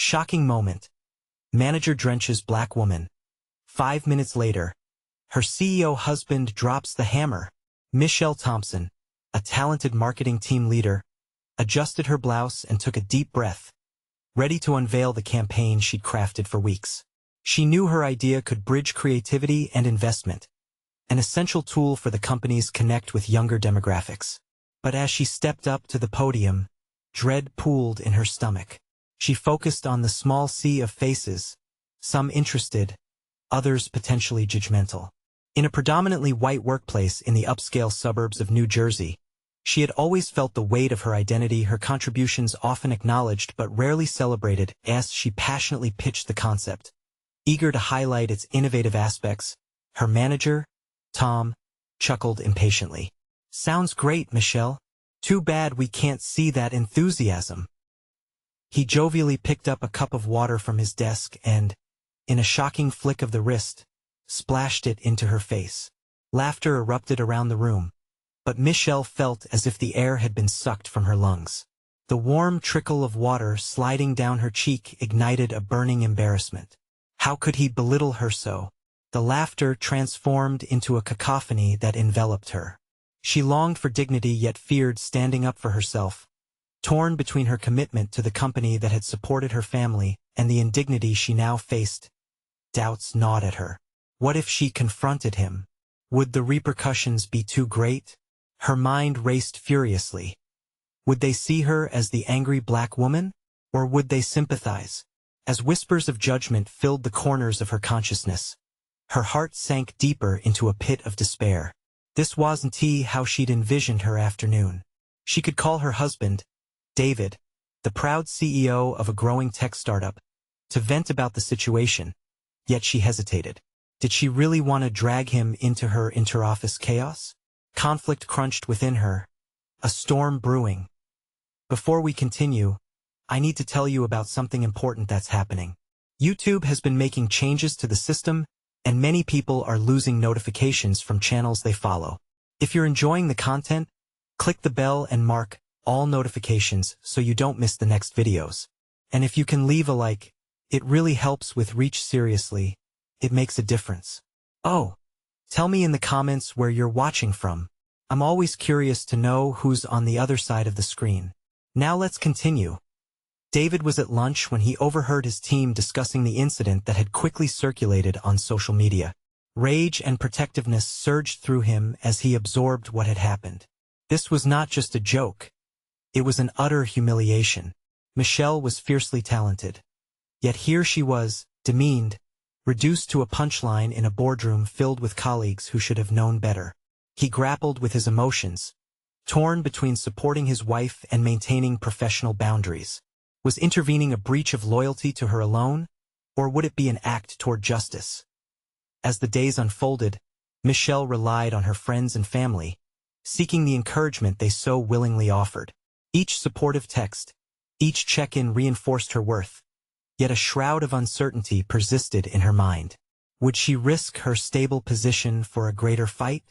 Shocking moment. Manager Drenches black woman. 5 minutes later, her CEO husband drops the hammer. Michelle Thompson, a talented marketing team leader, adjusted her blouse and took a deep breath, ready to unveil the campaign she'd crafted for weeks. She knew her idea could bridge creativity and investment, an essential tool for the company's connect with younger demographics. But as she stepped up to the podium, dread pooled in her stomach. She focused on the small sea of faces, some interested, others potentially judgmental. In a predominantly white workplace in the upscale suburbs of New Jersey, she had always felt the weight of her identity, her contributions often acknowledged but rarely celebrated, as she passionately pitched the concept. Eager to highlight its innovative aspects, her manager, Tom, chuckled impatiently. "Sounds great, Michelle. Too bad we can't see that enthusiasm." He jovially picked up a cup of water from his desk and, in a shocking flick of the wrist, splashed it into her face. Laughter erupted around the room, but Michelle felt as if the air had been sucked from her lungs. The warm trickle of water sliding down her cheek ignited a burning embarrassment. How could he belittle her so? The laughter transformed into a cacophony that enveloped her. She longed for dignity yet feared standing up for herself, torn between her commitment to the company that had supported her family and the indignity she now faced. Doubts gnawed at her. What if she confronted him? Would the repercussions be too great? Her mind raced furiously. Would they see her as the angry black woman? Or would they sympathize? As whispers of judgment filled the corners of her consciousness, her heart sank deeper into a pit of despair. This wasn't how she'd envisioned her afternoon. She could call her husband, David, the proud CEO of a growing tech startup, to vent about the situation, yet she hesitated. Did she really want to drag him into her interoffice chaos? Conflict crunched within her, a storm brewing. Before we continue, I need to tell you about something important that's happening. YouTube has been making changes to the system, and many people are losing notifications from channels they follow. If you're enjoying the content, click the bell and mark all notifications so you don't miss the next videos. And if you can leave a like, it really helps with reach. Seriously, it makes a difference. Oh, tell me in the comments where you're watching from. I'm always curious to know who's on the other side of the screen. Now let's continue. David was at lunch when he overheard his team discussing the incident that had quickly circulated on social media. Rage and protectiveness surged through him as he absorbed what had happened. This was not just a joke. It was an utter humiliation. Michelle was fiercely talented. Yet here she was, demeaned, reduced to a punchline in a boardroom filled with colleagues who should have known better. He grappled with his emotions, torn between supporting his wife and maintaining professional boundaries. Was intervening a breach of loyalty to her alone, or would it be an act toward justice? As the days unfolded, Michelle relied on her friends and family, seeking the encouragement they so willingly offered. Each supportive text, each check-in reinforced her worth, yet a shroud of uncertainty persisted in her mind. Would she risk her stable position for a greater fight?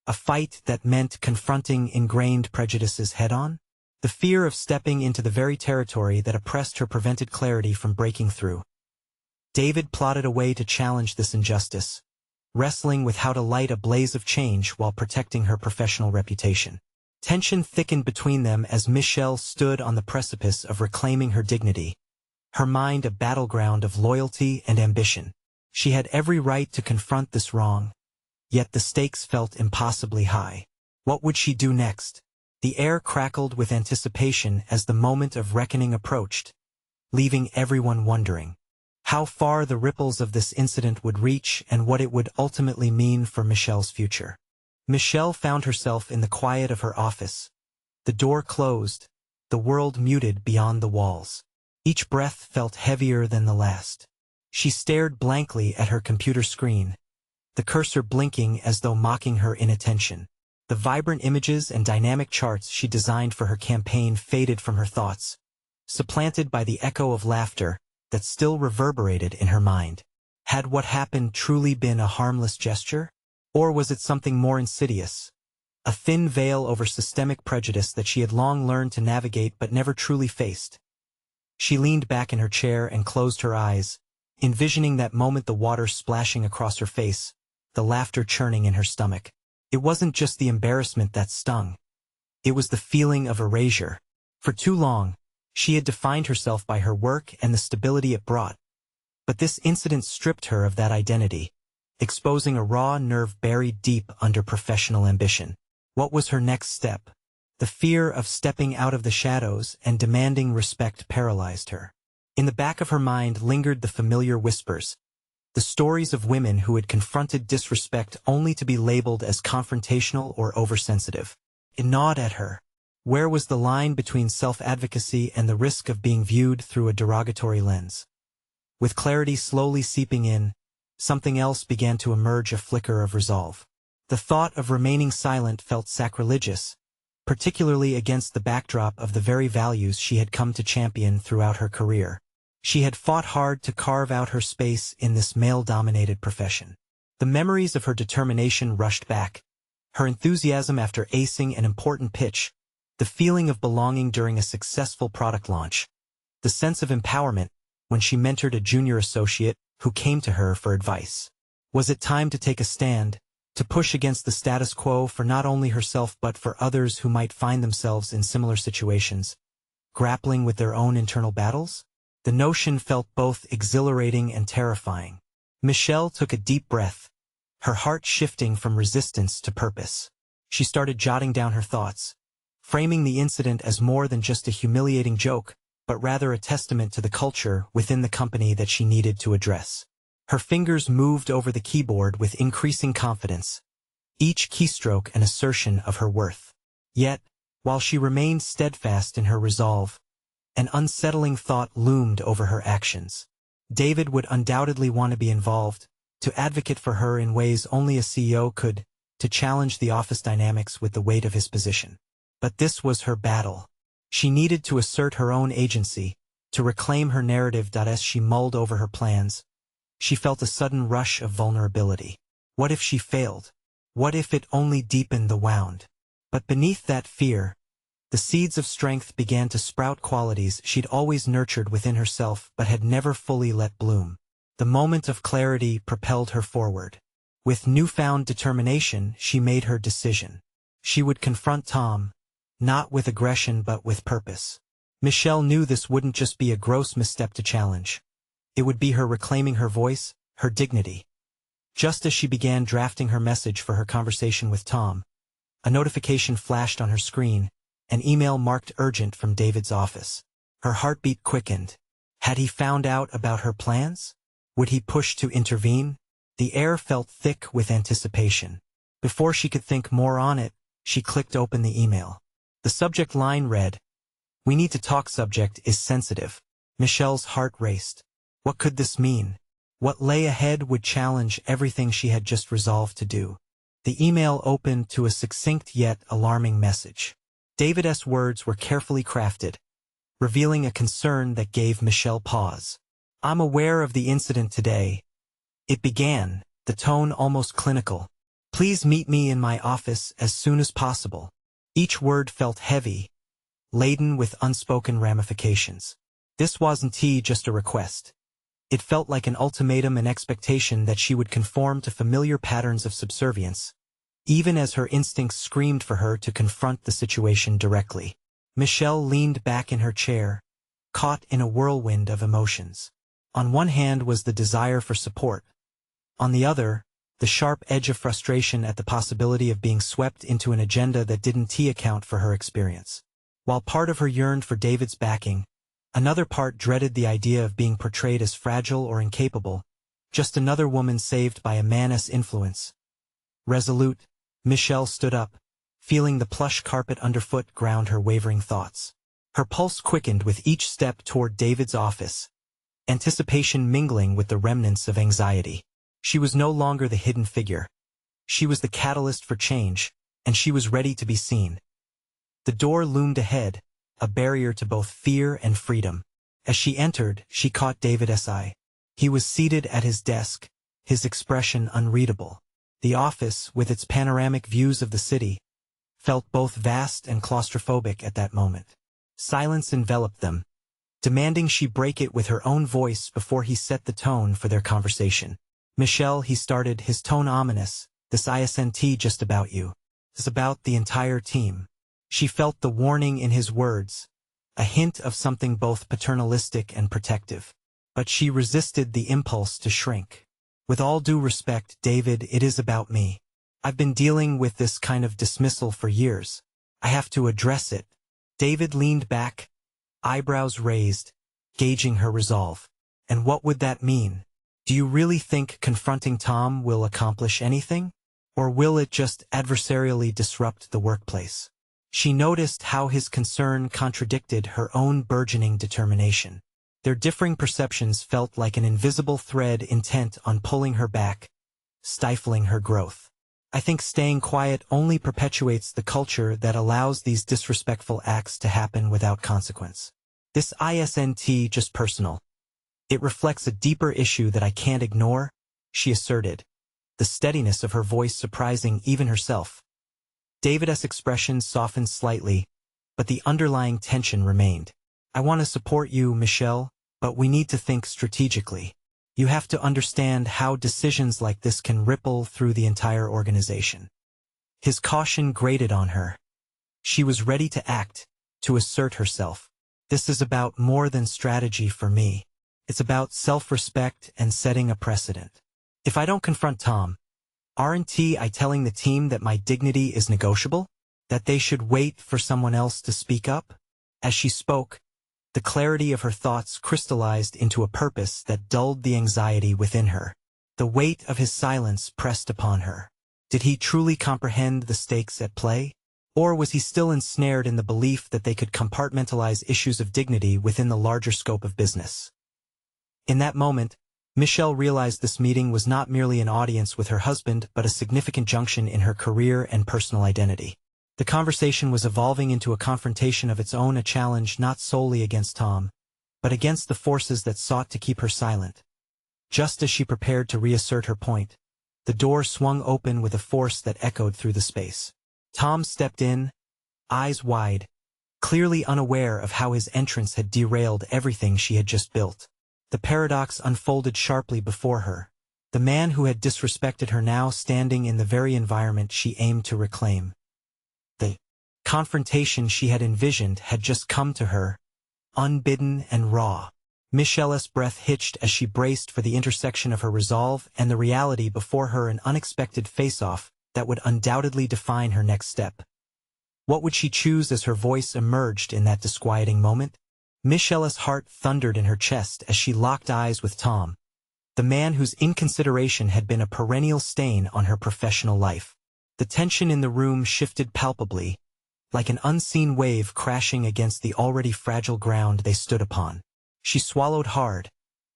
A fight that meant confronting ingrained prejudices head-on? The fear of stepping into the very territory that oppressed her prevented clarity from breaking through. David plotted a way to challenge this injustice, wrestling with how to light a blaze of change while protecting her professional reputation. Tension thickened between them as Michelle stood on the precipice of reclaiming her dignity, her mind a battleground of loyalty and ambition. She had every right to confront this wrong, yet the stakes felt impossibly high. What would she do next? The air crackled with anticipation as the moment of reckoning approached, leaving everyone wondering how far the ripples of this incident would reach and what it would ultimately mean for Michelle's future. Michelle found herself in the quiet of her office. The door closed, the world muted beyond the walls. Each breath felt heavier than the last. She stared blankly at her computer screen, the cursor blinking as though mocking her inattention. The vibrant images and dynamic charts she designed for her campaign faded from her thoughts, supplanted by the echo of laughter that still reverberated in her mind. Had what happened truly been a harmless gesture? Or was it something more insidious? A thin veil over systemic prejudice that she had long learned to navigate but never truly faced. She leaned back in her chair and closed her eyes, envisioning that moment, the water splashing across her face, the laughter churning in her stomach. It wasn't just the embarrassment that stung. It was the feeling of erasure. For too long, she had defined herself by her work and the stability it brought. But this incident stripped her of that identity, exposing a raw nerve buried deep under professional ambition. What was her next step? The fear of stepping out of the shadows and demanding respect paralyzed her. In the back of her mind lingered the familiar whispers, the stories of women who had confronted disrespect only to be labeled as confrontational or oversensitive. It gnawed at her. Where was the line between self-advocacy and the risk of being viewed through a derogatory lens? With clarity slowly seeping in, something else began to emerge, a flicker of resolve. The thought of remaining silent felt sacrilegious, particularly against the backdrop of the very values she had come to champion throughout her career. She had fought hard to carve out her space in this male-dominated profession. The memories of her determination rushed back. Her enthusiasm after acing an important pitch, the feeling of belonging during a successful product launch, the sense of empowerment when she mentored a junior associate who came to her for advice. Was it time to take a stand, to push against the status quo for not only herself but for others who might find themselves in similar situations, grappling with their own internal battles? The notion felt both exhilarating and terrifying. Michelle took a deep breath, her heart shifting from resistance to purpose. She started jotting down her thoughts, framing the incident as more than just a humiliating joke, but rather a testament to the culture within the company that she needed to address. Her fingers moved over the keyboard with increasing confidence, each keystroke an assertion of her worth. Yet, while she remained steadfast in her resolve, an unsettling thought loomed over her actions. David would undoubtedly want to be involved, to advocate for her in ways only a CEO could, to challenge the office dynamics with the weight of his position. But this was her battle. She needed to assert her own agency, to reclaim her narrative. As she mulled over her plans, she felt a sudden rush of vulnerability. What if she failed? What if it only deepened the wound? But beneath that fear, the seeds of strength began to sprout, qualities she'd always nurtured within herself but had never fully let bloom. The moment of clarity propelled her forward. With newfound determination, she made her decision. She would confront Tom, not with aggression but with purpose. Michelle knew this wouldn't just be a gross misstep to challenge. It would be her reclaiming her voice, her dignity. Just as she began drafting her message for her conversation with Tom, a notification flashed on her screen, an email marked urgent from David's office. Her heartbeat quickened. Had he found out about her plans? Would he push to intervene? The air felt thick with anticipation. Before she could think more on it, she clicked open the email. The subject line read, "We need to talk. Subject is sensitive." Michelle's heart raced. What could this mean? What lay ahead would challenge everything she had just resolved to do. The email opened to a succinct yet alarming message. David's words were carefully crafted, revealing a concern that gave Michelle pause. "I'm aware of the incident today," it began, the tone almost clinical. "Please meet me in my office as soon as possible." Each word felt heavy, laden with unspoken ramifications. This wasn't just a request. It felt like an ultimatum, an expectation that she would conform to familiar patterns of subservience, even as her instincts screamed for her to confront the situation directly. Michelle leaned back in her chair, caught in a whirlwind of emotions. On one hand was the desire for support. On the other, the sharp edge of frustration at the possibility of being swept into an agenda that didn't account for her experience. While part of her yearned for David's backing, another part dreaded the idea of being portrayed as fragile or incapable, just another woman saved by a man's influence. Resolute, Michelle stood up, feeling the plush carpet underfoot ground her wavering thoughts. Her pulse quickened with each step toward David's office, anticipation mingling with the remnants of anxiety. She was no longer the hidden figure. She was the catalyst for change, and she was ready to be seen. The door loomed ahead, a barrier to both fear and freedom. As she entered, she caught David's eye. He was seated at his desk, his expression unreadable. The office, with its panoramic views of the city, felt both vast and claustrophobic at that moment. Silence enveloped them, demanding she break it with her own voice before he set the tone for their conversation. "Michelle," he started, his tone ominous, "this isn't just about you. It's about the entire team." She felt the warning in his words, a hint of something both paternalistic and protective. But she resisted the impulse to shrink. "With all due respect, David, it is about me. I've been dealing with this kind of dismissal for years. I have to address it." David leaned back, eyebrows raised, gauging her resolve. "And what would that mean? Do you really think confronting Tom will accomplish anything? Or will it just adversarially disrupt the workplace?" She noticed how his concern contradicted her own burgeoning determination. Their differing perceptions felt like an invisible thread intent on pulling her back, stifling her growth. "I think staying quiet only perpetuates the culture that allows these disrespectful acts to happen without consequence. This isn't just personal. It reflects a deeper issue that I can't ignore," she asserted, the steadiness of her voice surprising even herself. David's expression softened slightly, but the underlying tension remained. "I want to support you, Michelle, but we need to think strategically. You have to understand how decisions like this can ripple through the entire organization." His caution grated on her. She was ready to act, to assert herself. "This is about more than strategy for me. It's about self-respect and setting a precedent. If I don't confront Tom, aren't I telling the team that my dignity is negotiable? That they should wait for someone else to speak up?" As she spoke, the clarity of her thoughts crystallized into a purpose that dulled the anxiety within her. The weight of his silence pressed upon her. Did he truly comprehend the stakes at play? Or was he still ensnared in the belief that they could compartmentalize issues of dignity within the larger scope of business? In that moment, Michelle realized this meeting was not merely an audience with her husband but a significant junction in her career and personal identity. The conversation was evolving into a confrontation of its own, a challenge not solely against Tom, but against the forces that sought to keep her silent. Just as she prepared to reassert her point, the door swung open with a force that echoed through the space. Tom stepped in, eyes wide, clearly unaware of how his entrance had derailed everything she had just built. The paradox unfolded sharply before her. The man who had disrespected her now standing in the very environment she aimed to reclaim. The confrontation she had envisioned had just come to her, unbidden and raw. Michelle's breath hitched as she braced for the intersection of her resolve and the reality before her, an unexpected face-off that would undoubtedly define her next step. What would she choose as her voice emerged in that disquieting moment? Michelle's heart thundered in her chest as she locked eyes with Tom, the man whose inconsideration had been a perennial stain on her professional life. The tension in the room shifted palpably, like an unseen wave crashing against the already fragile ground they stood upon. She swallowed hard,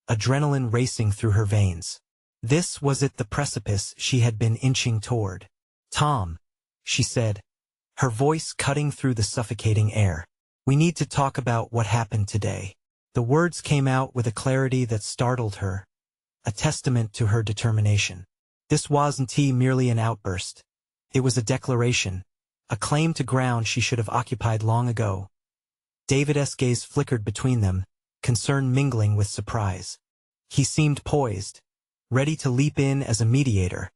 adrenaline racing through her veins. This was it, the precipice she had been inching toward. "Tom," she said, her voice cutting through the suffocating air. "We need to talk about what happened today." The words came out with a clarity that startled her, a testament to her determination. This wasn't merely an outburst. It was a declaration, a claim to ground she should have occupied long ago. David's gaze flickered between them, concern mingling with surprise. He seemed poised, ready to leap in as a mediator,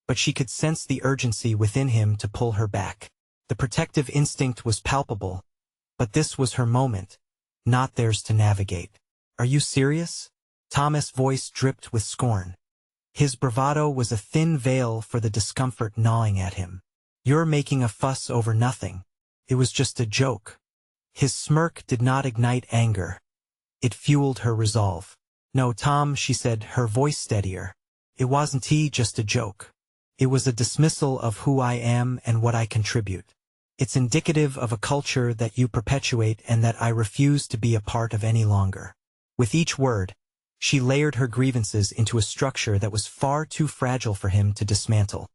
but she could sense the urgency within him to pull her back. The protective instinct was palpable, but this was her moment, not theirs to navigate. "Are you serious?" Tom's voice dripped with scorn. His bravado was a thin veil for the discomfort gnawing at him. "You're making a fuss over nothing. It was just a joke." His smirk did not ignite anger. It fueled her resolve. "No, Tom," she said, her voice steadier. "It wasn't just a joke. It was a dismissal of who I am and what I contribute. It's indicative of a culture that you perpetuate and that I refuse to be a part of any longer." With each word, she layered her grievances into a structure that was far too fragile for him to dismantle.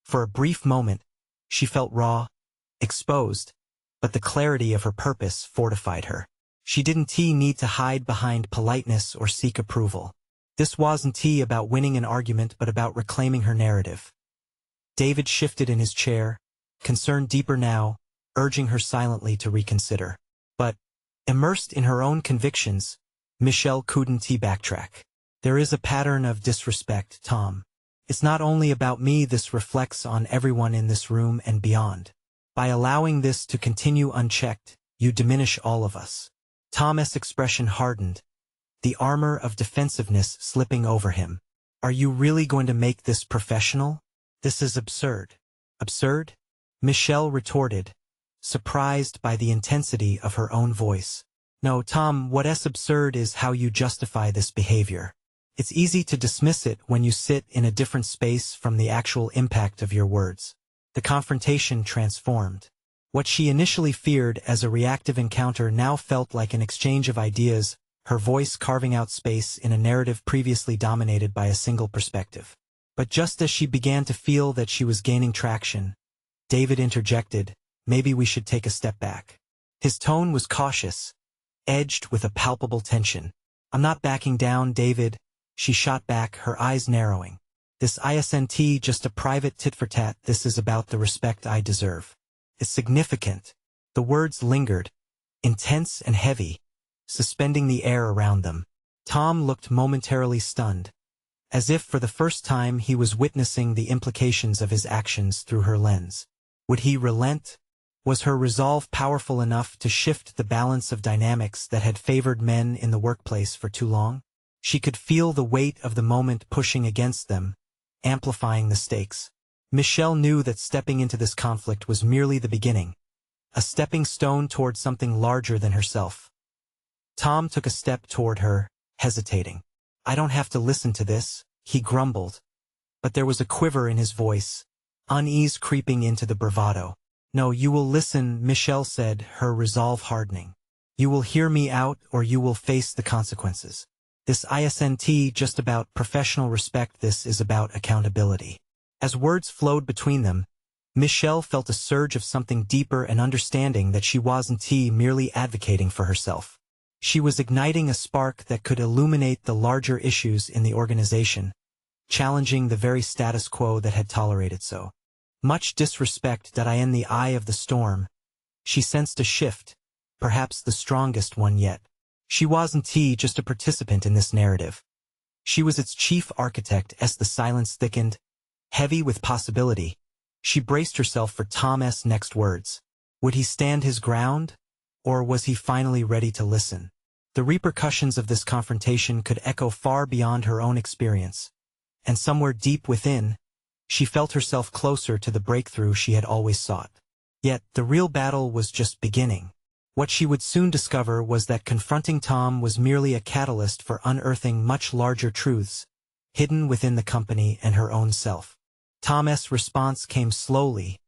For a brief moment, she felt raw, exposed, but the clarity of her purpose fortified her. She didn't need to hide behind politeness or seek approval. This wasn't about winning an argument but about reclaiming her narrative. David shifted in his chair, concern deeper now, urging her silently to reconsider. "But Immersed in her own convictions, Michelle couldn't backtrack. There is a pattern of disrespect, Tom. It's not only about me, this reflects on everyone in this room and beyond. By allowing this to continue unchecked, you diminish all of us. Tom's expression hardened, the armor of defensiveness slipping over him. Are you really going to make this professional? This is absurd. Absurd? Michelle retorted, surprised by the intensity of her own voice. No, Tom, what's absurd is how you justify this behavior. It's easy to dismiss it when you sit in a different space from the actual impact of your words. The confrontation transformed. What she initially feared as a reactive encounter now felt like an exchange of ideas, her voice carving out space in a narrative previously dominated by a single perspective. But just as she began to feel that she was gaining traction, David interjected, maybe we should take a step back. His tone was cautious, edged with a palpable tension. I'm not backing down, David, she shot back, her eyes narrowing. This isn't just a private tit-for-tat, this is about the respect I deserve. It's significant. The words lingered, intense and heavy, suspending the air around them. Tom looked momentarily stunned, as if for the first time he was witnessing the implications of his actions through her lens. Would he relent? Was her resolve powerful enough to shift the balance of dynamics that had favored men in the workplace for too long? She could feel the weight of the moment pushing against them, amplifying the stakes. Michelle knew that stepping into this conflict was merely the beginning, a stepping stone toward something larger than herself. Tom took a step toward her, hesitating. I don't have to listen to this, he grumbled. But there was a quiver in his voice, unease creeping into the bravado. No, you will listen, Michelle said, her resolve hardening. You will hear me out or you will face the consequences. This isn't just about professional respect, this is about accountability. As words flowed between them, Michelle felt a surge of something deeper and understanding that she wasn't merely advocating for herself. She was igniting a spark that could illuminate the larger issues in the organization, challenging the very status quo that had tolerated so much disrespect. That in the eye of the storm, she sensed a shift, perhaps the strongest one yet. She wasn't just a participant in this narrative. She was its chief architect. As the silence thickened, heavy with possibility, she braced herself for Tom's next words. Would he stand his ground? Or was he finally ready to listen? The repercussions of this confrontation could echo far beyond her own experience, and somewhere deep within, she felt herself closer to the breakthrough she had always sought. Yet, the real battle was just beginning. What she would soon discover was that confronting Tom was merely a catalyst for unearthing much larger truths, hidden within the company and her own self. Tom's response came slowly,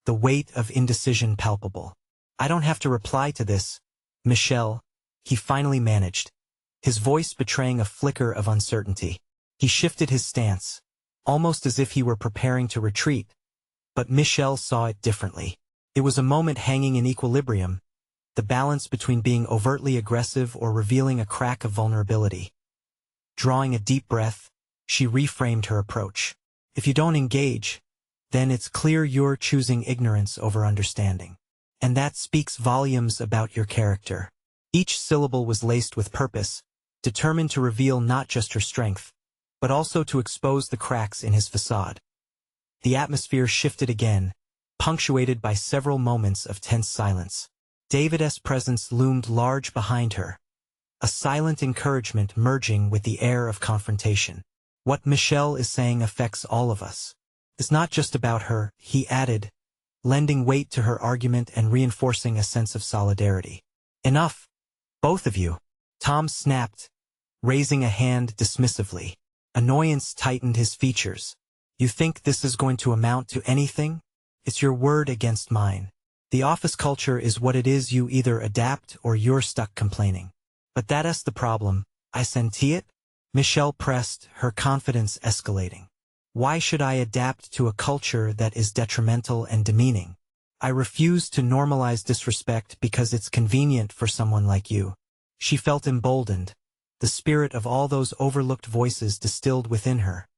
the weight of indecision palpable. I don't have to reply to this, Michelle, he finally managed, his voice betraying a flicker of uncertainty. He shifted his stance, almost as if he were preparing to retreat, but Michelle saw it differently. It was a moment hanging in equilibrium, the balance between being overtly aggressive or revealing a crack of vulnerability. Drawing a deep breath, she reframed her approach. If you don't engage, then it's clear you're choosing ignorance over understanding. And that speaks volumes about your character. Each syllable was laced with purpose, determined to reveal not just her strength, but also to expose the cracks in his facade. The atmosphere shifted again, punctuated by several moments of tense silence. David's presence loomed large behind her, a silent encouragement merging with the air of confrontation. What Michelle is saying affects all of us. It's not just about her, he added, lending weight to her argument and reinforcing a sense of solidarity. Enough, both of you, Tom snapped, raising a hand dismissively. Annoyance tightened his features. You think this is going to amount to anything? It's your word against mine. The office culture is what it is, you either adapt or you're stuck complaining. But that's the problem, isn't it? Michelle pressed, her confidence escalating. Why should I adapt to a culture that is detrimental and demeaning? I refuse to normalize disrespect because it's convenient for someone like you. She felt emboldened, the spirit of all those overlooked voices distilled within her.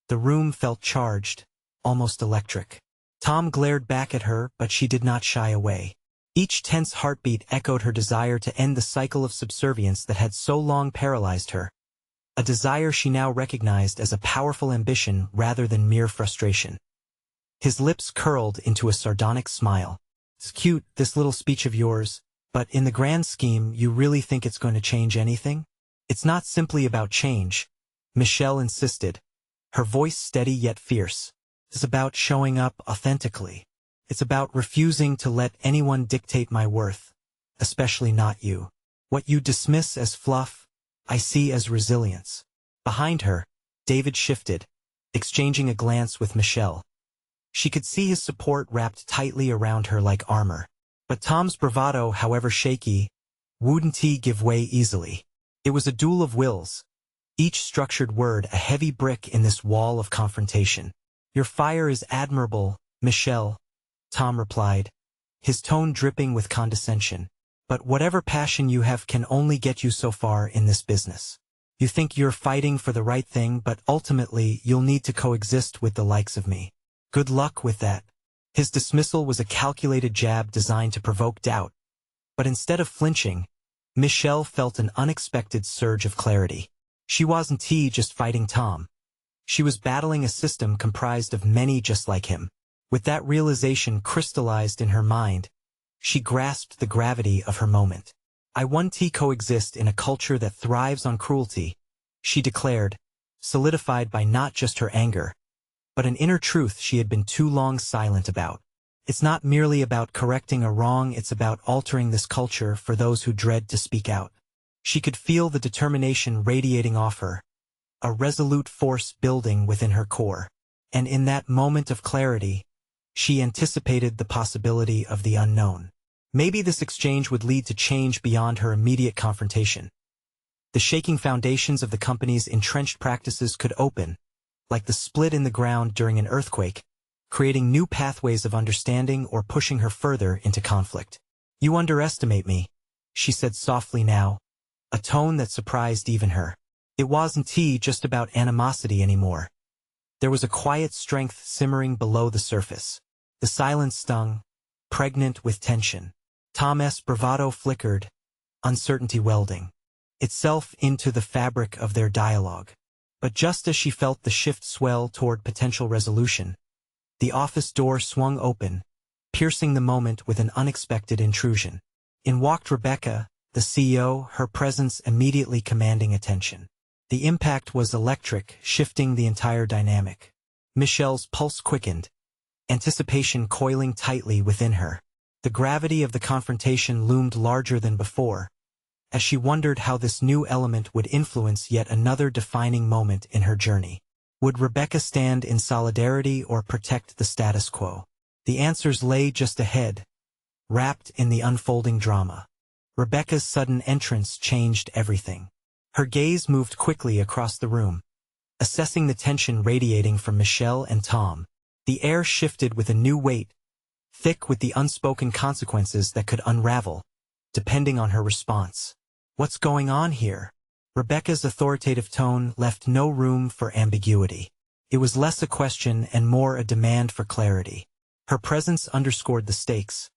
The room felt charged, almost electric. Tom glared back at her, but she did not shy away. Each tense heartbeat echoed her desire to end the cycle of subservience that had so long paralyzed her, a desire she now recognized as a powerful ambition rather than mere frustration. His lips curled into a sardonic smile. "It's cute, this little speech of yours, but in the grand scheme, you really think it's going to change anything?" "It's not simply about change," Michelle insisted, her voice steady yet fierce. "It's about showing up authentically. It's about refusing to let anyone dictate my worth, especially not you. What you dismiss as fluff, I see as resilience." Behind her, David shifted, exchanging a glance with Michelle. She could see his support wrapped tightly around her like armor. But Tom's bravado, however shaky, wouldn't he give way easily. It was a duel of wills, each structured word a heavy brick in this wall of confrontation. "Your fire is admirable, Michelle," Tom replied, his tone dripping with condescension. "But whatever passion you have can only get you so far in this business. You think you're fighting for the right thing, but ultimately you'll need to coexist with the likes of me. Good luck with that." His dismissal was a calculated jab designed to provoke doubt. But instead of flinching, Michelle felt an unexpected surge of clarity. She wasn't just fighting Tom. She was battling a system comprised of many just like him. With that realization crystallized in her mind, she grasped the gravity of her moment. "I want to coexist in a culture that thrives on cruelty," she declared, solidified by not just her anger, but an inner truth she had been too long silent about. "It's not merely about correcting a wrong, it's about altering this culture for those who dread to speak out." She could feel the determination radiating off her, a resolute force building within her core. And in that moment of clarity, she anticipated the possibility of the unknown. Maybe this exchange would lead to change beyond her immediate confrontation. The shaking foundations of the company's entrenched practices could open, like the split in the ground during an earthquake, creating new pathways of understanding or pushing her further into conflict. "You underestimate me," she said softly now, a tone that surprised even her. It wasn't just about animosity anymore. There was a quiet strength simmering below the surface. The silence stung, pregnant with tension. Tom's bravado flickered, uncertainty welding itself into the fabric of their dialogue. But just as she felt the shift swell toward potential resolution, the office door swung open, piercing the moment with an unexpected intrusion. In walked Rebecca, the CEO, her presence immediately commanding attention. The impact was electric, shifting the entire dynamic. Michelle's pulse quickened, anticipation coiling tightly within her. The gravity of the confrontation loomed larger than before, as she wondered how this new element would influence yet another defining moment in her journey. Would Rebecca stand in solidarity or protect the status quo? The answers lay just ahead, wrapped in the unfolding drama. Rebecca's sudden entrance changed everything. Her gaze moved quickly across the room, assessing the tension radiating from Michelle and Tom. The air shifted with a new weight, thick with the unspoken consequences that could unravel, depending on her response. "What's going on here?" Rebecca's authoritative tone left no room for ambiguity. It was less a question and more a demand for clarity. Her presence underscored the stakes,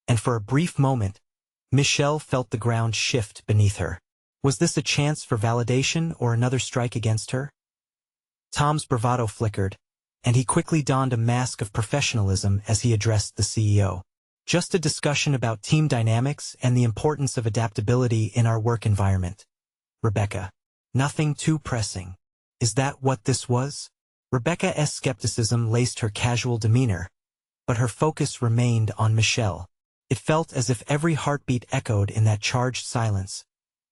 and for a brief moment, Michelle felt the ground shift beneath her. Was this a chance for validation or another strike against her? Tom's bravado flickered, and he quickly donned a mask of professionalism as he addressed the CEO. "Just a discussion about team dynamics and the importance of adaptability in our work environment, Rebecca. Nothing too pressing." "Is that what this was?" Rebecca's skepticism laced her casual demeanor, but her focus remained on Michelle. It felt as if every heartbeat echoed in that charged silence,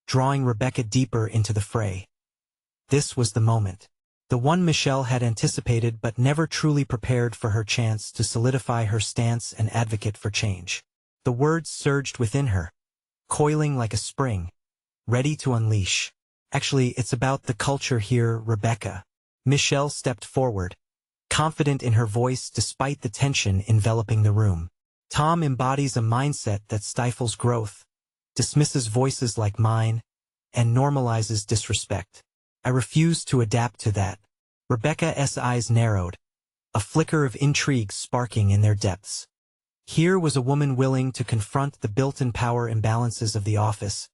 drawing Rebecca deeper into the fray. This was the moment. The one Michelle had anticipated but never truly prepared for her chance to solidify her stance and advocate for change. The words surged within her, coiling like a spring, ready to unleash. "Actually, it's about the culture here, Rebecca." Michelle stepped forward, confident in her voice despite the tension enveloping the room. "Tom embodies a mindset that stifles growth, dismisses voices like mine, and normalizes disrespect. I refuse to adapt to that." Rebecca's eyes narrowed, a flicker of intrigue sparking in their depths. Here was a woman willing to confront the built-in power imbalances of the office,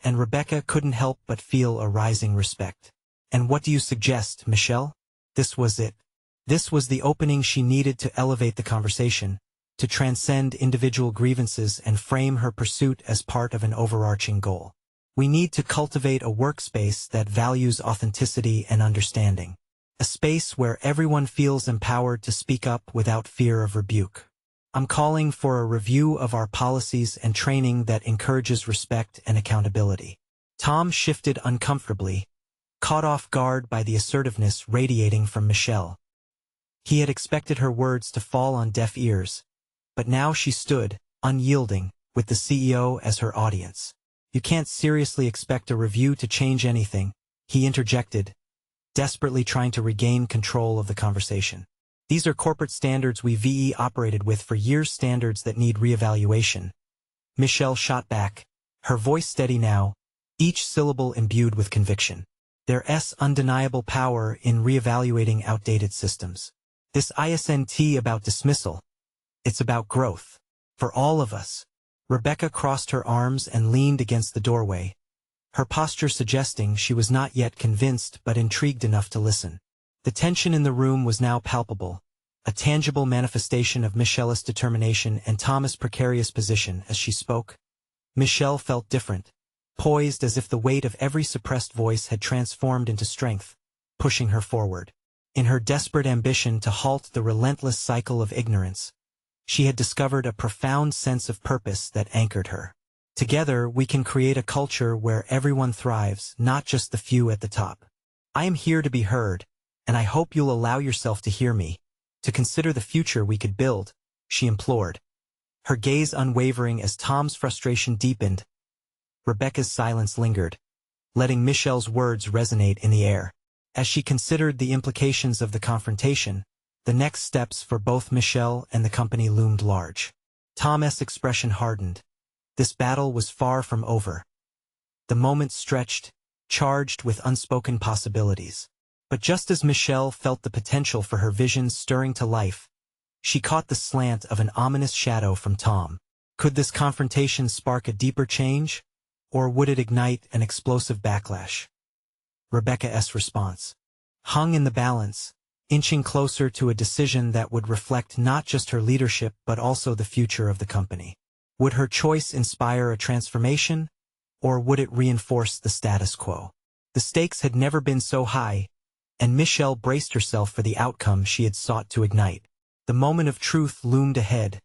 and Rebecca couldn't help but feel a rising respect. "And what do you suggest, Michelle?" This was it. This was the opening she needed to elevate the conversation, to transcend individual grievances and frame her pursuit as part of an overarching goal. "We need to cultivate a workspace that values authenticity and understanding. A space where everyone feels empowered to speak up without fear of rebuke. I'm calling for a review of our policies and training that encourages respect and accountability." Tom shifted uncomfortably, caught off guard by the assertiveness radiating from Michelle. He had expected her words to fall on deaf ears, but now she stood, unyielding, with the CEO as her audience. "You can't seriously expect a review to change anything," he interjected, desperately trying to regain control of the conversation. "These are corporate standards we've operated with for years, standards that need reevaluation." Michelle shot back, her voice steady now, each syllable imbued with conviction. "There's undeniable power in reevaluating outdated systems. This isn't about dismissal. It's about growth. For all of us." Rebecca crossed her arms and leaned against the doorway, her posture suggesting she was not yet convinced but intrigued enough to listen. The tension in the room was now palpable, a tangible manifestation of Michelle's determination and Tom's precarious position as she spoke. Michelle felt different, poised as if the weight of every suppressed voice had transformed into strength, pushing her forward. In her desperate ambition to halt the relentless cycle of ignorance, she had discovered a profound sense of purpose that anchored her. "Together, we can create a culture where everyone thrives, not just the few at the top. I am here to be heard, and I hope you'll allow yourself to hear me, to consider the future we could build," she implored, her gaze unwavering as Tom's frustration deepened. Rebecca's silence lingered, letting Michelle's words resonate in the air. As she considered the implications of the confrontation, the next steps for both Michelle and the company loomed large. Tom's expression hardened. This battle was far from over. The moment stretched, charged with unspoken possibilities. But just as Michelle felt the potential for her visions stirring to life, she caught the slant of an ominous shadow from Tom. Could this confrontation spark a deeper change, or would it ignite an explosive backlash? Rebecca's response hung in the balance, inching closer to a decision that would reflect not just her leadership but also the future of the company. Would her choice inspire a transformation, or would it reinforce the status quo? The stakes had never been so high, and Michelle braced herself for the outcome she had sought to ignite. The moment of truth loomed ahead,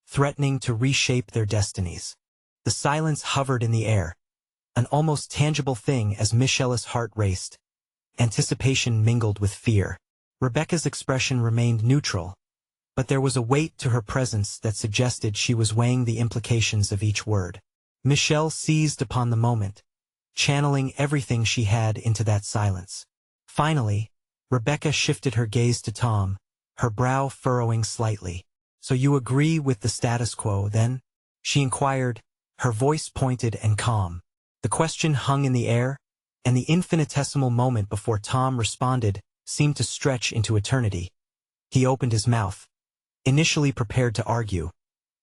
threatening to reshape their destinies. The silence hovered in the air, an almost tangible thing as Michelle's heart raced. Anticipation mingled with fear. Rebecca's expression remained neutral, but there was a weight to her presence that suggested she was weighing the implications of each word. Michelle seized upon the moment, channeling everything she had into that silence. Finally, Rebecca shifted her gaze to Tom, her brow furrowing slightly. "So you agree with the status quo, then?" she inquired, her voice pointed and calm. The question hung in the air, and the infinitesimal moment before Tom responded seemed to stretch into eternity. He opened his mouth, initially prepared to argue,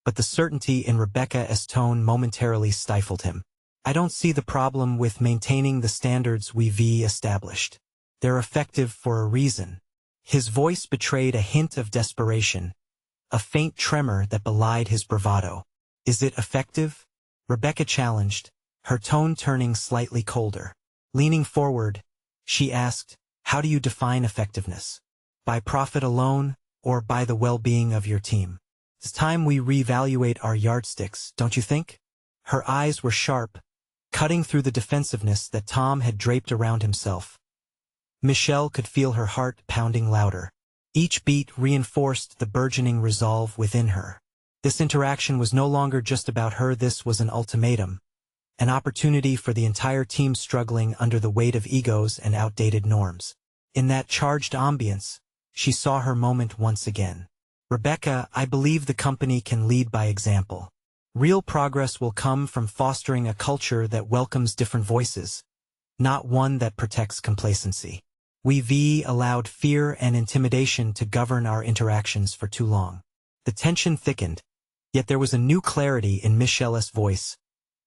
but the certainty in Rebecca's tone momentarily stifled him. "I don't see the problem with maintaining the standards we've established. They're effective for a reason." His voice betrayed a hint of desperation, a faint tremor that belied his bravado. "Is it effective?" Rebecca challenged, her tone turning slightly colder. Leaning forward, she asked, "How do you define effectiveness? By profit alone, or by the well-being of your team? It's time we reevaluate our yardsticks, don't you think?" Her eyes were sharp, cutting through the defensiveness that Tom had draped around himself. Michelle could feel her heart pounding louder. Each beat reinforced the burgeoning resolve within her. This interaction was no longer just about her, this was an ultimatum, an opportunity for the entire team struggling under the weight of egos and outdated norms. In that charged ambience, she saw her moment once again. "Rebecca, I believe the company can lead by example. Real progress will come from fostering a culture that welcomes different voices, not one that protects complacency. We've allowed fear and intimidation to govern our interactions for too long." The tension thickened, Yet there was a new clarity in Michelle's voice,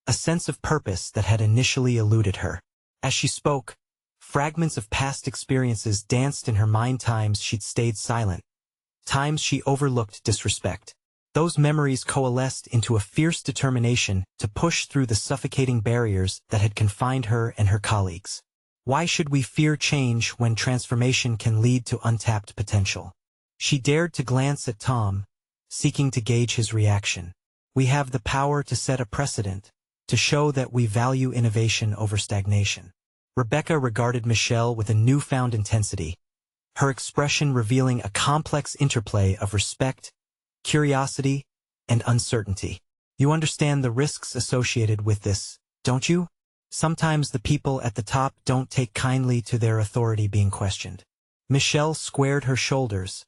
a sense of purpose that had initially eluded her. As she spoke, fragments of past experiences danced in her mind, times she'd stayed silent, times she overlooked disrespect. Those memories coalesced into a fierce determination to push through the suffocating barriers that had confined her and her colleagues. Why should we fear change when transformation can lead to untapped potential? She dared to glance at Tom, seeking to gauge his reaction. We have the power to set a precedent, to show that we value innovation over stagnation. Rebecca regarded Michelle with a newfound intensity, her expression revealing a complex interplay of respect, curiosity, and uncertainty. You understand the risks associated with this, don't you? Sometimes the people at the top don't take kindly to their authority being questioned. Michelle squared her shoulders,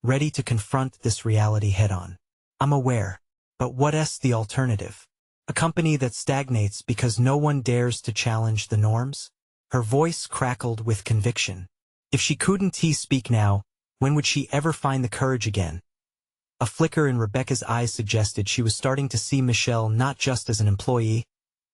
ready to confront this reality head-on. I'm aware, but what's the alternative? A company that stagnates because no one dares to challenge the norms? Her voice crackled with conviction. If she couldn't speak now, when would she ever find the courage again? A flicker in Rebecca's eyes suggested she was starting to see Michelle not just as an employee,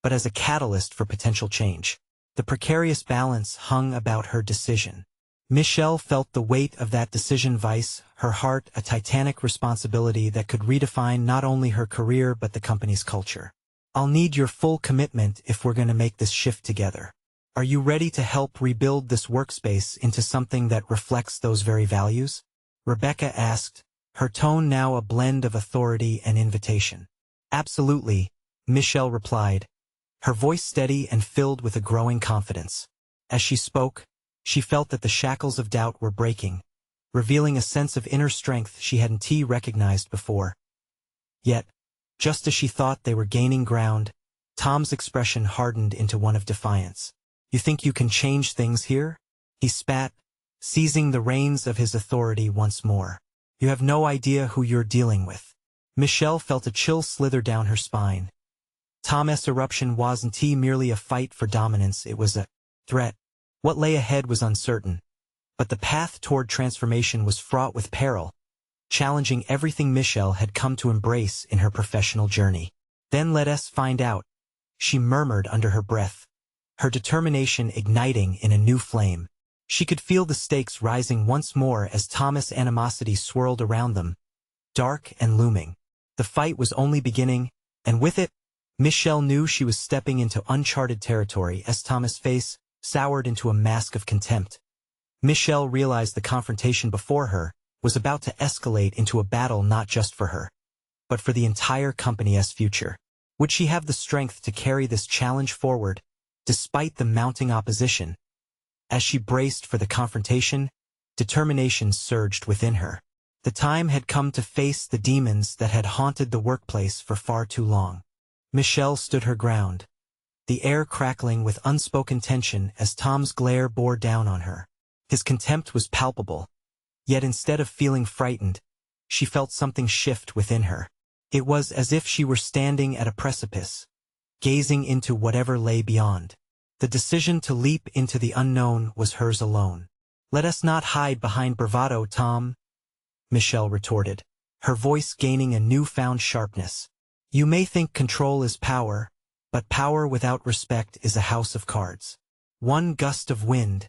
but as a catalyst for potential change. The precarious balance hung about her decision. Michelle felt the weight of that decision, vice her heart, a titanic responsibility that could redefine not only her career but the company's culture. I'll need your full commitment if we're going to make this shift together. Are you ready to help rebuild this workspace into something that reflects those very values? Rebecca asked, her tone now a blend of authority and invitation. Absolutely, Michelle replied, her voice steady and filled with a growing confidence. As she spoke, she felt that the shackles of doubt were breaking, revealing a sense of inner strength she hadn't recognized before. Yet, just as she thought they were gaining ground, Tom's expression hardened into one of defiance. You think you can change things here? He spat, seizing the reins of his authority once more. You have no idea who you're dealing with. Michelle felt a chill slither down her spine. Tom's eruption wasn't merely a fight for dominance, it was a threat. What lay ahead was uncertain, but the path toward transformation was fraught with peril, challenging everything Michelle had come to embrace in her professional journey. Then let us find out, she murmured under her breath, her determination igniting in a new flame. She could feel the stakes rising once more as Tom's animosity swirled around them, dark and looming. The fight was only beginning, and with it, Michelle knew she was stepping into uncharted territory as Tom's face soured into a mask of contempt. Michelle realized the confrontation before her was about to escalate into a battle not just for her, but for the entire company's future. Would she have the strength to carry this challenge forward, despite the mounting opposition? As she braced for the confrontation, determination surged within her. The time had come to face the demons that had haunted the workplace for far too long. Michelle stood her ground, the air crackling with unspoken tension as Tom's glare bore down on her. His contempt was palpable, yet instead of feeling frightened, she felt something shift within her. It was as if she were standing at a precipice, gazing into whatever lay beyond. The decision to leap into the unknown was hers alone. Let us not hide behind bravado, Tom, Michelle retorted, her voice gaining a newfound sharpness. You may think control is power, but power without respect is a house of cards. One gust of wind,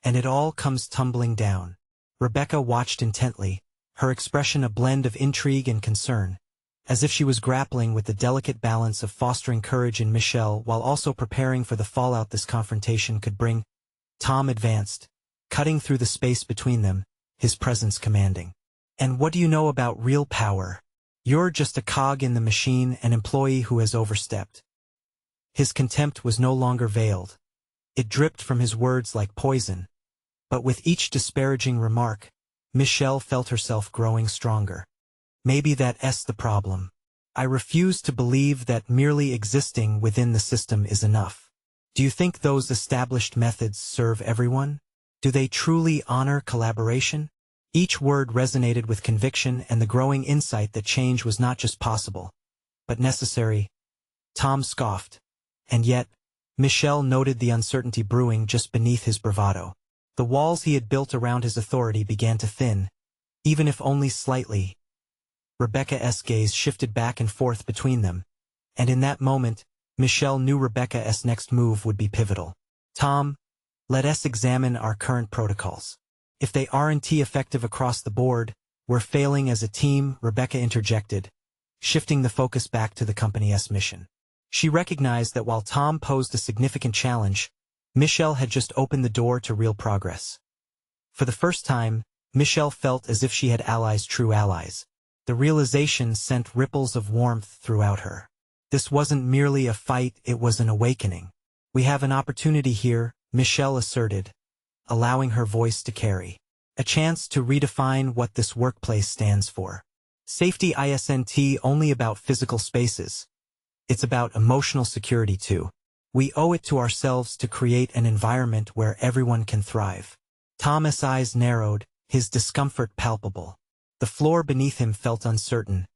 and it all comes tumbling down. Rebecca watched intently, her expression a blend of intrigue and concern, as if she was grappling with the delicate balance of fostering courage in Michelle while also preparing for the fallout this confrontation could bring. Tom advanced, cutting through the space between them, his presence commanding. And what do you know about real power? You're just a cog in the machine, an employee who has overstepped. His contempt was no longer veiled. It dripped from his words like poison. But with each disparaging remark, Michelle felt herself growing stronger. Maybe that's the problem. I refuse to believe that merely existing within the system is enough. Do you think those established methods serve everyone? Do they truly honor collaboration? Each word resonated with conviction and the growing insight that change was not just possible, but necessary. Tom scoffed. And yet, Michelle noted the uncertainty brewing just beneath his bravado. The walls he had built around his authority began to thin, even if only slightly. Rebecca's gaze shifted back and forth between them, and in that moment, Michelle knew Rebecca's next move would be pivotal. Tom, let us examine our current protocols. If they aren't effective across the board, we're failing as a team, Rebecca interjected, shifting the focus back to the company's mission. She recognized that while Tom posed a significant challenge, Michelle had just opened the door to real progress. For the first time, Michelle felt as if she had allies, true allies. The realization sent ripples of warmth throughout her. This wasn't merely a fight, it was an awakening. We have an opportunity here, Michelle asserted, allowing her voice to carry. A chance to redefine what this workplace stands for. Safety isn't only about physical spaces. It's about emotional security too. We owe it to ourselves to create an environment where everyone can thrive. Tom's eyes narrowed, his discomfort palpable. The floor beneath him felt uncertain,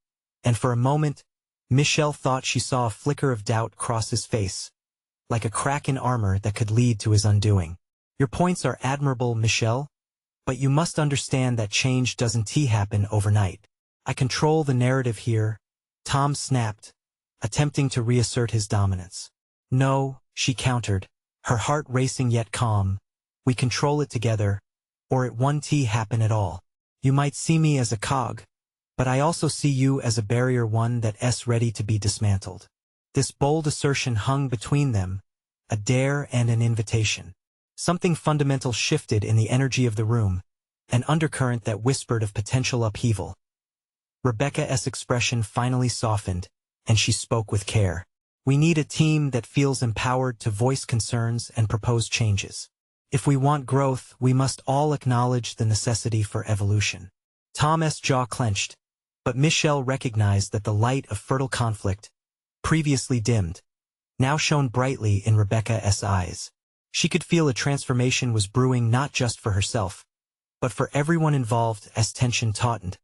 and for a moment, Michelle thought she saw a flicker of doubt cross his face, like a crack in armor that could lead to his undoing. Your points are admirable, Michelle, but you must understand that change doesn't happen overnight. I control the narrative here, Tom snapped, attempting to reassert his dominance. No, she countered, her heart racing yet calm. We control it together, or it won't happen at all. You might see me as a cog, but I also see you as a barrier, one that's ready to be dismantled. This bold assertion hung between them, a dare and an invitation. Something fundamental shifted in the energy of the room, an undercurrent that whispered of potential upheaval. Rebecca's expression finally softened, and she spoke with care. We need a team that feels empowered to voice concerns and propose changes. If we want growth, we must all acknowledge the necessity for evolution. Tom's jaw clenched, but Michelle recognized that the light of fertile conflict, previously dimmed, now shone brightly in Rebecca's eyes. She could feel a transformation was brewing, not just for herself, but for everyone involved. As tension tautened,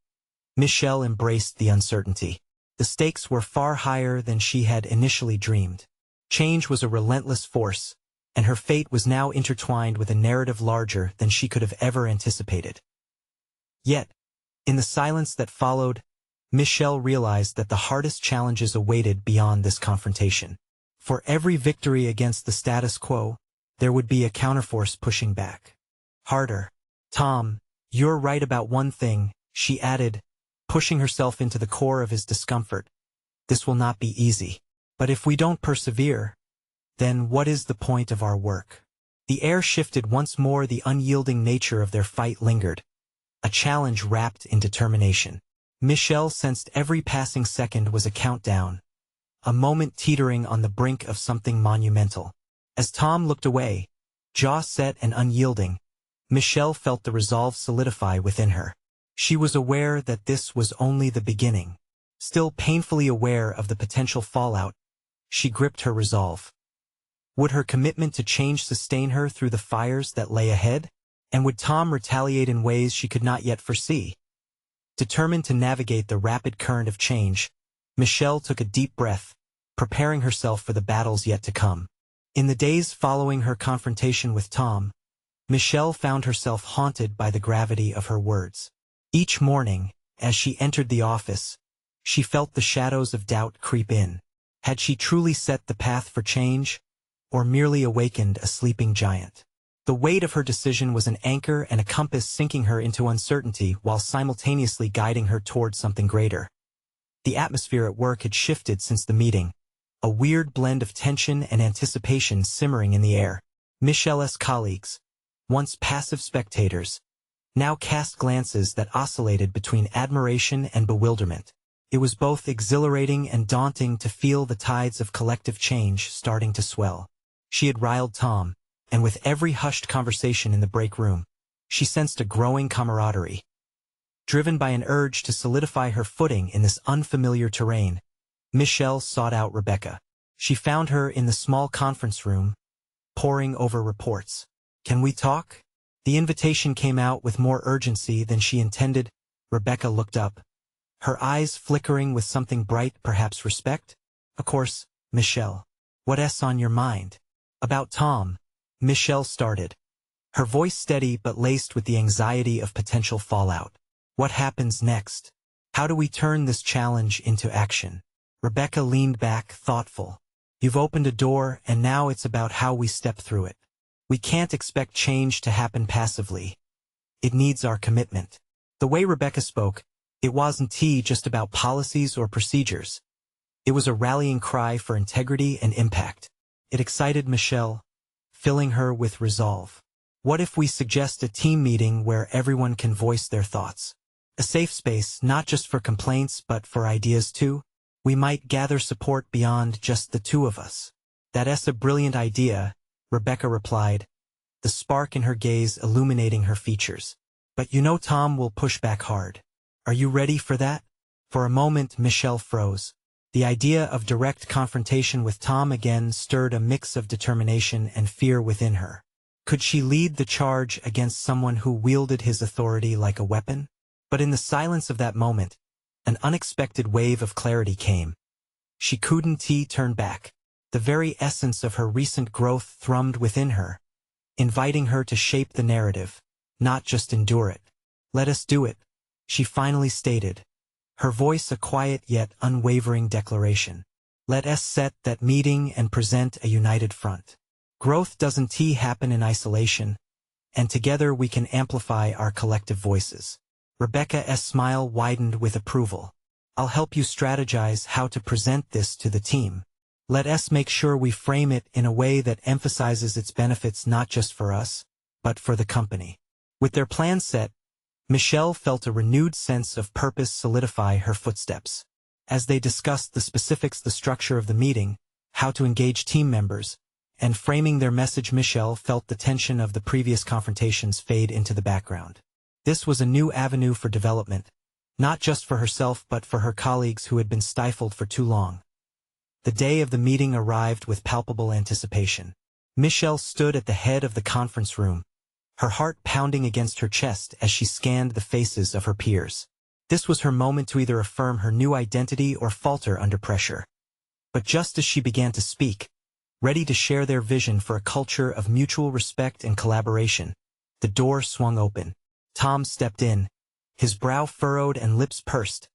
Michelle embraced the uncertainty. The stakes were far higher than she had initially dreamed. Change was a relentless force, and her fate was now intertwined with a narrative larger than she could have ever anticipated. Yet, in the silence that followed, Michelle realized that the hardest challenges awaited beyond this confrontation. For every victory against the status quo, there would be a counterforce pushing back. Harder. Tom, you're right about one thing, she added, pushing herself into the core of his discomfort. This will not be easy. But if we don't persevere, then what is the point of our work? The air shifted once more, the unyielding nature of their fight lingered, a challenge wrapped in determination. Michelle sensed every passing second was a countdown, a moment teetering on the brink of something monumental. As Tom looked away, jaw set and unyielding, Michelle felt the resolve solidify within her. She was aware that this was only the beginning. Still painfully aware of the potential fallout, she gripped her resolve. Would her commitment to change sustain her through the fires that lay ahead? And would Tom retaliate in ways she could not yet foresee? Determined to navigate the rapid current of change, Michelle took a deep breath, preparing herself for the battles yet to come. In the days following her confrontation with Tom, Michelle found herself haunted by the gravity of her words. Each morning, as she entered the office, she felt the shadows of doubt creep in. Had she truly set the path for change, or merely awakened a sleeping giant? The weight of her decision was an anchor and a compass, sinking her into uncertainty while simultaneously guiding her toward something greater. The atmosphere at work had shifted since the meeting, a weird blend of tension and anticipation simmering in the air. Michelle's colleagues, once passive spectators, now cast glances that oscillated between admiration and bewilderment. It was both exhilarating and daunting to feel the tides of collective change starting to swell. She had riled Tom, and with every hushed conversation in the break room, she sensed a growing camaraderie. Driven by an urge to solidify her footing in this unfamiliar terrain, Michelle sought out Rebecca. She found her in the small conference room, poring over reports. "Can we talk?" The invitation came out with more urgency than she intended. Rebecca looked up, her eyes flickering with something bright, perhaps respect. "Of course, Michelle. What's on your mind?" "About Tom," Michelle started, her voice steady but laced with the anxiety of potential fallout. "What happens next?" How do we turn this challenge into action? Rebecca leaned back, thoughtful. You've opened a door, and now it's about how we step through it. We can't expect change to happen passively. It needs our commitment. The way Rebecca spoke, it wasn't just about policies or procedures. It was a rallying cry for integrity and impact. It excited Michelle, filling her with resolve. What if we suggest a team meeting where everyone can voice their thoughts? A safe space, not just for complaints but for ideas too? We might gather support beyond just the two of us. That's a brilliant idea, Rebecca replied, the spark in her gaze illuminating her features. But you know Tom will push back hard. Are you ready for that? For a moment Michelle froze. The idea of direct confrontation with Tom again stirred a mix of determination and fear within her. Could she lead the charge against someone who wielded his authority like a weapon? But in the silence of that moment, an unexpected wave of clarity came. She couldn't turn back. The very essence of her recent growth thrummed within her, inviting her to shape the narrative, not just endure it. Let us do it, she finally stated, her voice a quiet yet unwavering declaration. Let us set that meeting and present a united front. Growth doesn't happen in isolation, and together we can amplify our collective voices. Rebecca's smile widened with approval. I'll help you strategize how to present this to the team. Let us make sure we frame it in a way that emphasizes its benefits not just for us, but for the company. With their plan set, Michelle felt a renewed sense of purpose solidify her footsteps. As they discussed the specifics, the structure of the meeting, how to engage team members, and framing their message, Michelle felt the tension of the previous confrontations fade into the background. This was a new avenue for development, not just for herself but for her colleagues who had been stifled for too long. The day of the meeting arrived with palpable anticipation. Michelle stood at the head of the conference room, her heart pounding against her chest as she scanned the faces of her peers. This was her moment to either affirm her new identity or falter under pressure. But just as she began to speak, ready to share their vision for a culture of mutual respect and collaboration, the door swung open. Tom stepped in, his brow furrowed and lips pursed,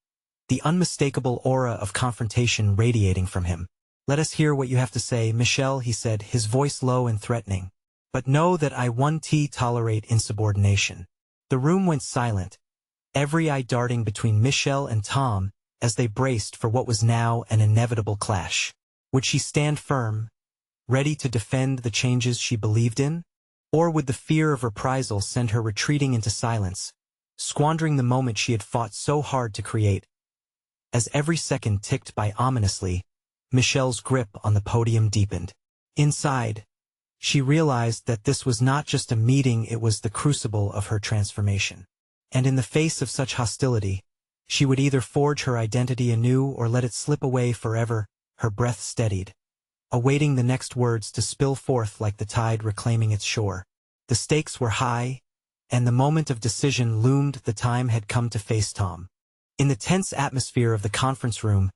the unmistakable aura of confrontation radiating from him. Let us hear what you have to say, Michelle, he said, his voice low and threatening. But know that I won't tolerate insubordination. The room went silent, every eye darting between Michelle and Tom as they braced for what was now an inevitable clash. Would she stand firm, ready to defend the changes she believed in? Or would the fear of reprisal send her retreating into silence, squandering the moment she had fought so hard to create? As every second ticked by ominously, Michelle's grip on the podium deepened. Inside, she realized that this was not just a meeting, it was the crucible of her transformation. And in the face of such hostility, she would either forge her identity anew or let it slip away forever, her breath steadied, awaiting the next words to spill forth like the tide reclaiming its shore. The stakes were high, and the moment of decision loomed. The time had come to face Tom. In the tense atmosphere of the conference room,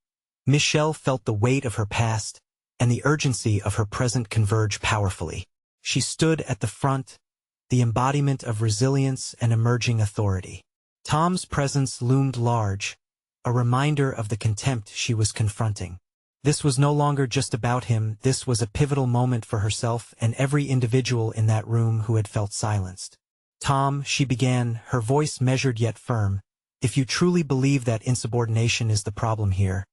Michelle felt the weight of her past and the urgency of her present converge powerfully. She stood at the front, the embodiment of resilience and emerging authority. Tom's presence loomed large, a reminder of the contempt she was confronting. This was no longer just about him, this was a pivotal moment for herself and every individual in that room who had felt silenced. Tom, she began, her voice measured yet firm, if you truly believe that insubordination is the problem here,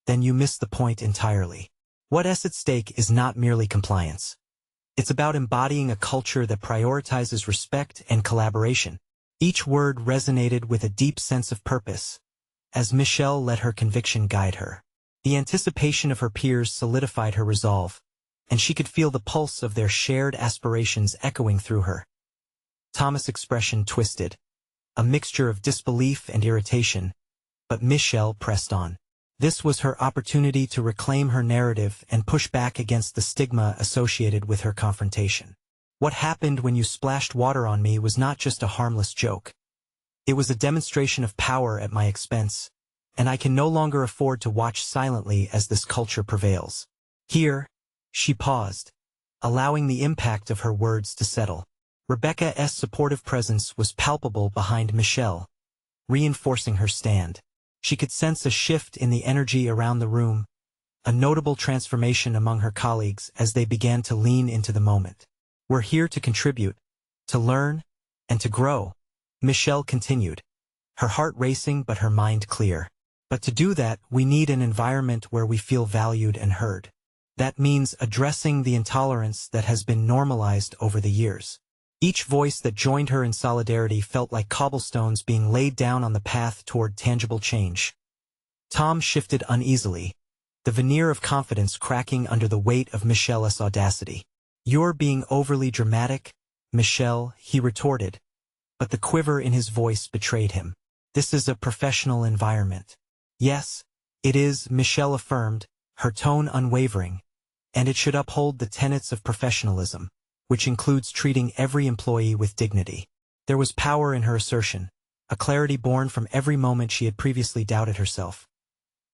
then you miss the point entirely. What's at stake is not merely compliance. It's about embodying a culture that prioritizes respect and collaboration. Each word resonated with a deep sense of purpose, as Michelle let her conviction guide her. The anticipation of her peers solidified her resolve, and she could feel the pulse of their shared aspirations echoing through her. Thomas' expression twisted, a mixture of disbelief and irritation, but Michelle pressed on. This was her opportunity to reclaim her narrative and push back against the stigma associated with her confrontation. What happened when you splashed water on me was not just a harmless joke. It was a demonstration of power at my expense, and I can no longer afford to watch silently as this culture prevails. Here, she paused, allowing the impact of her words to settle. Rebecca's supportive presence was palpable behind Michelle, reinforcing her stand. She could sense a shift in the energy around the room, a notable transformation among her colleagues as they began to lean into the moment. "We're here to contribute, to learn, and to grow," Michelle continued, her heart racing but her mind clear. "But to do that, we need an environment where we feel valued and heard. That means addressing the intolerance that has been normalized over the years." Each voice that joined her in solidarity felt like cobblestones being laid down on the path toward tangible change. Tom shifted uneasily, the veneer of confidence cracking under the weight of Michelle's audacity. "You're being overly dramatic, Michelle," he retorted, but the quiver in his voice betrayed him. "This is a professional environment." "Yes, it is," Michelle affirmed, her tone unwavering, "and it should uphold the tenets of professionalism, which includes treating every employee with dignity." There was power in her assertion, a clarity born from every moment she had previously doubted herself.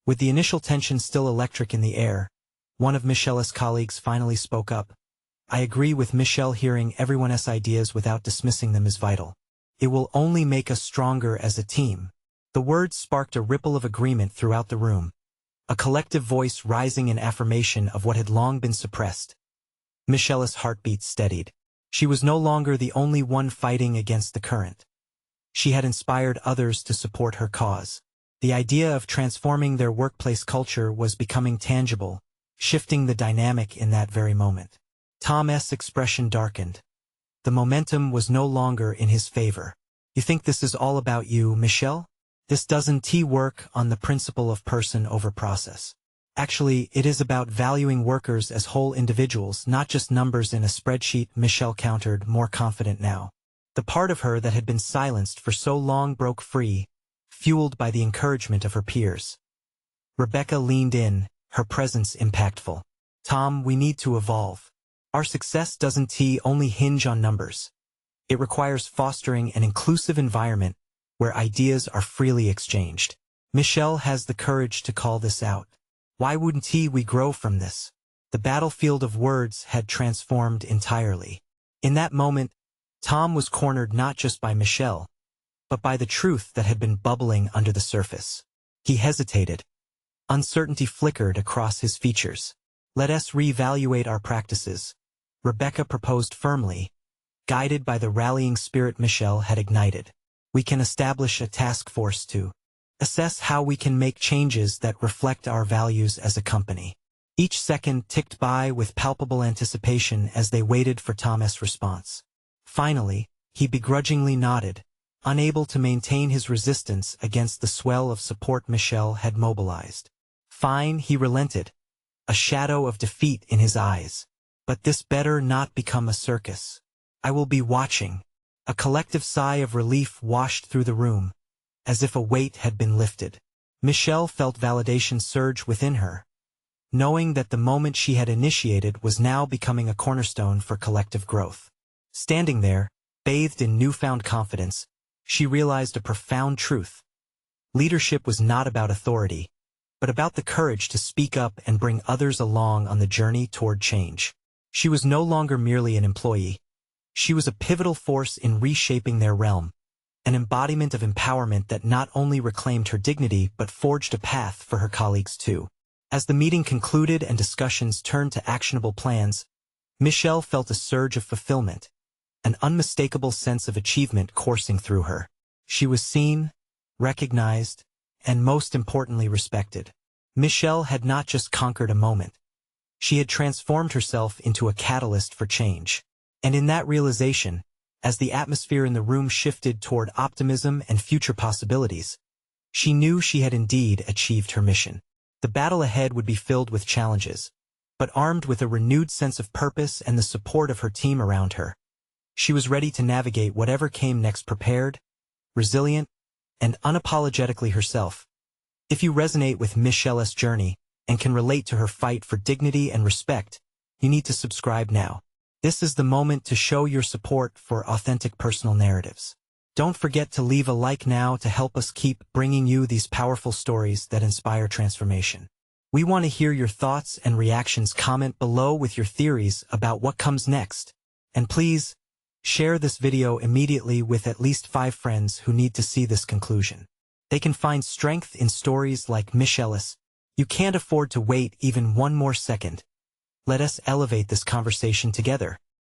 With the initial tension still electric in the air, one of Michelle's colleagues finally spoke up. "I agree with Michelle. Hearing everyone's ideas without dismissing them is vital. It will only make us stronger as a team." The words sparked a ripple of agreement throughout the room, a collective voice rising in affirmation of what had long been suppressed. Michelle's heartbeat steadied. She was no longer the only one fighting against the current. She had inspired others to support her cause. The idea of transforming their workplace culture was becoming tangible, shifting the dynamic in that very moment. Tom's expression darkened. The momentum was no longer in his favor. "You think this is all about you, Michelle? This doesn't work on the principle of person over process. Actually, it is about valuing workers as whole individuals, not just numbers in a spreadsheet," Michelle countered, more confident now. The part of her that had been silenced for so long broke free, fueled by the encouragement of her peers. Rebecca leaned in, her presence impactful. "Tom, we need to evolve. Our success doesn't only hinge on numbers. It requires fostering an inclusive environment where ideas are freely exchanged." Michelle has the courage to call this out. Why wouldn't we grow from this? The battlefield of words had transformed entirely. In that moment, Tom was cornered not just by Michelle, but by the truth that had been bubbling under the surface. He hesitated. Uncertainty flickered across his features. "Let us reevaluate our practices," Rebecca proposed firmly, guided by the rallying spirit Michelle had ignited. "We can establish a task force to assess how we can make changes that reflect our values as a company." Each second ticked by with palpable anticipation as they waited for Tom's response. Finally, he begrudgingly nodded, unable to maintain his resistance against the swell of support Michelle had mobilized. "Fine," he relented, a shadow of defeat in his eyes. "But this better not become a circus. I will be watching." A collective sigh of relief washed through the room, as if a weight had been lifted. Michelle felt validation surge within her, knowing that the moment she had initiated was now becoming a cornerstone for collective growth. Standing there, bathed in newfound confidence, she realized a profound truth. Leadership was not about authority, but about the courage to speak up and bring others along on the journey toward change. She was no longer merely an employee. She was a pivotal force in reshaping their realm, an embodiment of empowerment that not only reclaimed her dignity but forged a path for her colleagues too. As the meeting concluded and discussions turned to actionable plans, Michelle felt a surge of fulfillment, an unmistakable sense of achievement coursing through her. She was seen, recognized, and most importantly respected. Michelle had not just conquered a moment. She had transformed herself into a catalyst for change. And in that realization, as the atmosphere in the room shifted toward optimism and future possibilities, she knew she had indeed achieved her mission. The battle ahead would be filled with challenges, but armed with a renewed sense of purpose and the support of her team around her, she was ready to navigate whatever came next, prepared, resilient, and unapologetically herself. If you resonate with Michelle's journey and can relate to her fight for dignity and respect, you need to subscribe now. This is the moment to show your support for authentic personal narratives. Don't forget to leave a like now to help us keep bringing you these powerful stories that inspire transformation. We want to hear your thoughts and reactions. Comment below with your theories about what comes next. And please, share this video immediately with at least 5 friends who need to see this conclusion. They can find strength in stories like Michelle's. You can't afford to wait even one more second. Let us elevate this conversation together.